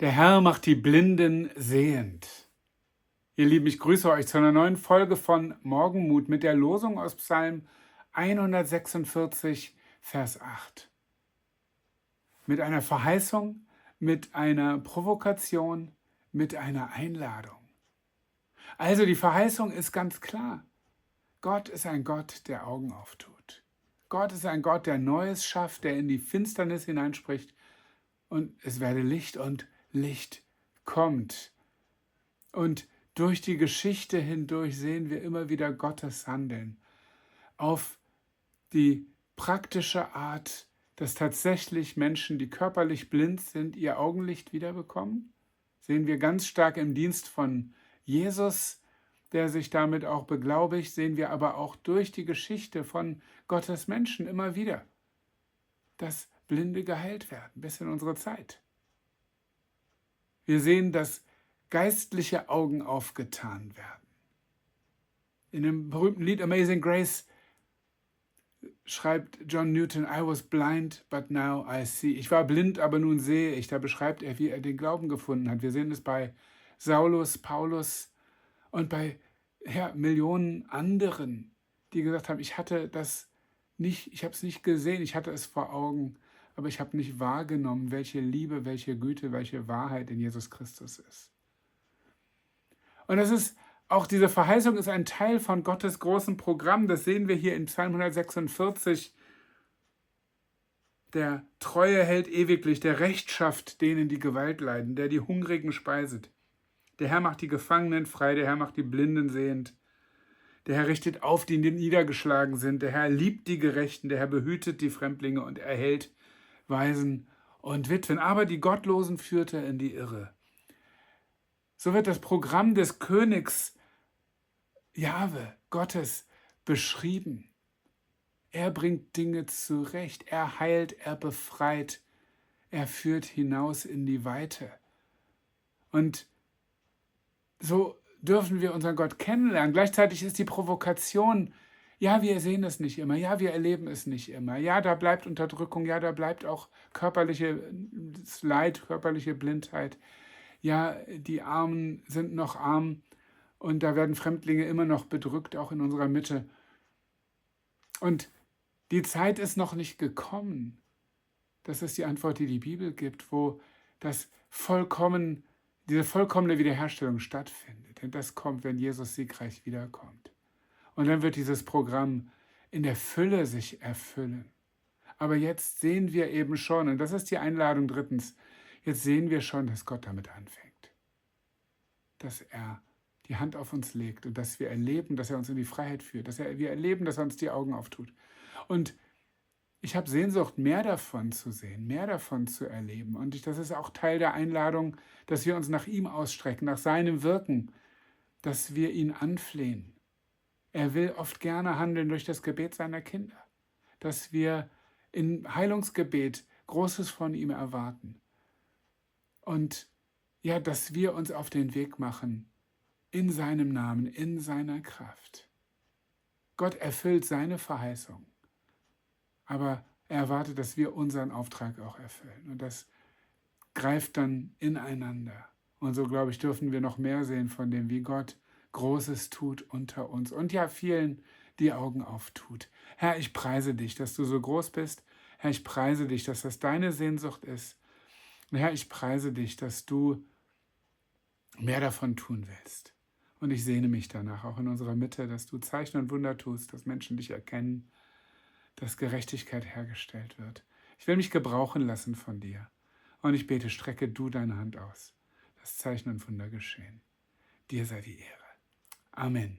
Der Herr macht die Blinden sehend. Ihr Lieben, ich grüße euch zu einer neuen Folge von Morgenmut mit der Losung aus Psalm 146, Vers 8. Mit einer Verheißung, mit einer Provokation, mit einer Einladung. Also die Verheißung ist ganz klar. Gott ist ein Gott, der Augen auftut. Gott ist ein Gott, der Neues schafft, der in die Finsternis hineinspricht und es werde Licht und Licht kommt. Und durch die Geschichte hindurch sehen wir immer wieder Gottes Handeln auf die praktische Art, dass tatsächlich Menschen, die körperlich blind sind, ihr Augenlicht wiederbekommen. Sehen wir ganz stark im Dienst von Jesus, der sich damit auch beglaubigt, sehen wir aber auch durch die Geschichte von Gottes Menschen immer wieder, dass Blinde geheilt werden, bis in unsere Zeit. Wir sehen, dass geistliche Augen aufgetan werden. In dem berühmten Lied Amazing Grace schreibt John Newton, I was blind, but now I see. Ich war blind, aber nun sehe ich. Da beschreibt er, wie er den Glauben gefunden hat. Wir sehen es bei Saulus, Paulus und bei Millionen anderen, die gesagt haben, ich hatte das nicht, ich habe es nicht gesehen, ich hatte es vor Augen, aber ich habe nicht wahrgenommen, welche Liebe, welche Güte, welche Wahrheit in Jesus Christus ist. Und das ist auch diese Verheißung ist ein Teil von Gottes großem Programm. Das sehen wir hier in Psalm 146. Der Treue hält ewiglich, der Recht schafft denen, die Gewalt leiden, der die Hungrigen speiset. Der Herr macht die Gefangenen frei, der Herr macht die Blinden sehend. Der Herr richtet auf, die niedergeschlagen sind. Der Herr liebt die Gerechten, der Herr behütet die Fremdlinge und erhält Waisen und Witwen. Aber die Gottlosen führt er in die Irre. So wird das Programm des Königs Jahwe, Gottes, beschrieben. Er bringt Dinge zurecht, er heilt, er befreit, er führt hinaus in die Weite. Und so dürfen wir unseren Gott kennenlernen. Gleichzeitig ist die Provokation, ja, wir sehen es nicht immer, ja, wir erleben es nicht immer, ja, da bleibt Unterdrückung, ja, da bleibt auch körperliches Leid, körperliche Blindheit. Ja, die Armen sind noch arm und da werden Fremdlinge immer noch bedrückt, auch in unserer Mitte. Und die Zeit ist noch nicht gekommen. Das ist die Antwort, die die Bibel gibt, wo diese vollkommene Wiederherstellung stattfindet. Denn das kommt, wenn Jesus siegreich wiederkommt. Und dann wird dieses Programm in der Fülle sich erfüllen. Aber jetzt sehen wir eben schon, und das ist die Einladung drittens, jetzt sehen wir schon, dass Gott damit anfängt. Dass er die Hand auf uns legt und dass wir erleben, dass er uns in die Freiheit führt. Wir erleben, dass er uns die Augen auftut. Und ich habe Sehnsucht, mehr davon zu sehen, mehr davon zu erleben. Und das ist auch Teil der Einladung, dass wir uns nach ihm ausstrecken, nach seinem Wirken, dass wir ihn anflehen. Er will oft gerne handeln durch das Gebet seiner Kinder, dass wir im Heilungsgebet Großes von ihm erwarten. Und ja, dass wir uns auf den Weg machen, in seinem Namen, in seiner Kraft. Gott erfüllt seine Verheißung, aber er erwartet, dass wir unseren Auftrag auch erfüllen. Und das greift dann ineinander. Und so, glaube ich, dürfen wir noch mehr sehen von dem, wie Gott Großes tut unter uns. Und ja, vielen die Augen auftut. Herr, ich preise dich, dass du so groß bist. Herr, ich preise dich, dass das deine Sehnsucht ist. Und Herr, ich preise dich, dass du mehr davon tun willst. Und ich sehne mich danach, auch in unserer Mitte, dass du Zeichen und Wunder tust, dass Menschen dich erkennen, dass Gerechtigkeit hergestellt wird. Ich will mich gebrauchen lassen von dir. Und ich bete, strecke du deine Hand aus, dass Zeichen und Wunder geschehen. Dir sei die Ehre. Amen.